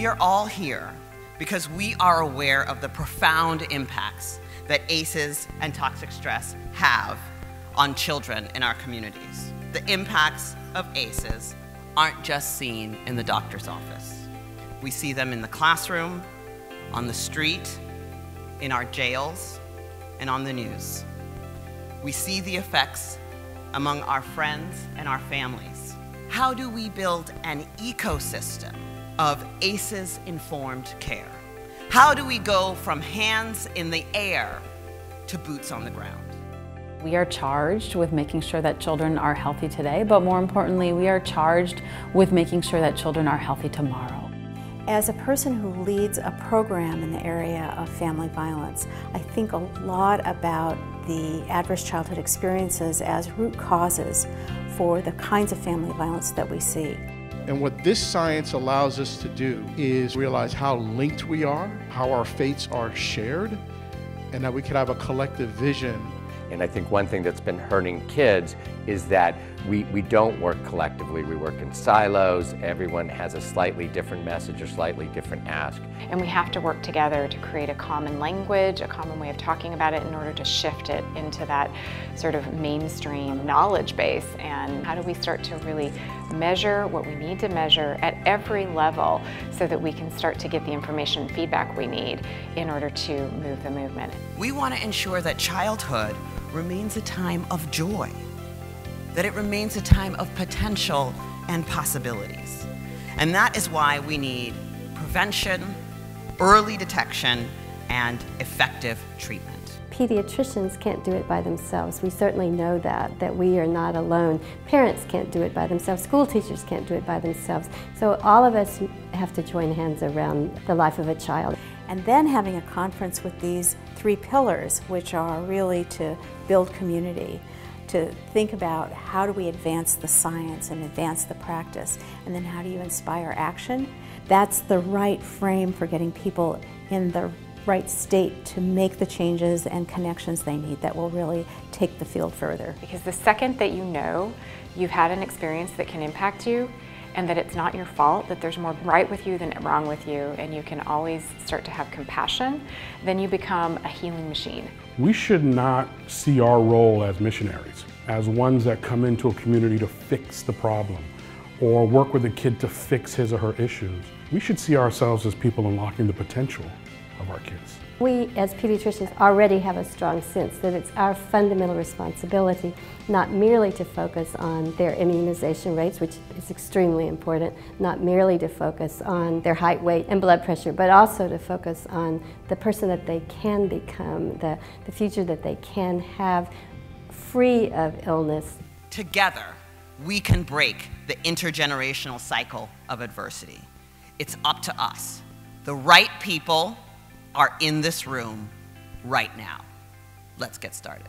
We are all here because we are aware of the profound impacts that ACEs and toxic stress have on children in our communities. The impacts of ACEs aren't just seen in the doctor's office. We see them in the classroom, on the street, in our jails, and on the news. We see the effects among our friends and our families. How do we build an ecosystem of ACEs-informed care? How do we go from hands in the air to boots on the ground? We are charged with making sure that children are healthy today, but more importantly, we are charged with making sure that children are healthy tomorrow. As a person who leads a program in the area of family violence, I think a lot about the adverse childhood experiences as root causes for the kinds of family violence that we see. And what this science allows us to do is realize how linked we are, how our fates are shared, and that we could have a collective vision. And I think one thing that's been hurting kids is that we don't work collectively. We work in silos. Everyone has a slightly different message or slightly different ask. And we have to work together to create a common language, a common way of talking about it in order to shift it into that sort of mainstream knowledge base. And how do we start to really measure what we need to measure at every level so that we can start to get the information and feedback we need in order to move the movement. We want to ensure that childhood remains a time of joy, that it remains a time of potential and possibilities. And that is why we need prevention, early detection, and effective treatment. Pediatricians can't do it by themselves. We certainly know that we are not alone. Parents can't do it by themselves. School teachers can't do it by themselves. So all of us have to join hands around the life of a child. And then having a conference with these three pillars, which are really to build community, to think about how do we advance the science and advance the practice, and then how do you inspire action. That's the right frame for getting people in the right state to make the changes and connections they need that will really take the field further. Because the second that you know you've had an experience that can impact you, and that it's not your fault, that there's more right with you than wrong with you, and you can always start to have compassion, then you become a healing machine. We should not see our role as missionaries, as ones that come into a community to fix the problem or work with a kid to fix his or her issues. We should see ourselves as people unlocking the potential of our kids. We, as pediatricians, already have a strong sense that it's our fundamental responsibility not merely to focus on their immunization rates, which is extremely important, not merely to focus on their height, weight, and blood pressure, but also to focus on the person that they can become, the future that they can have free of illness. Together, we can break the intergenerational cycle of adversity. It's up to us. The right people are in this room right now. Let's get started.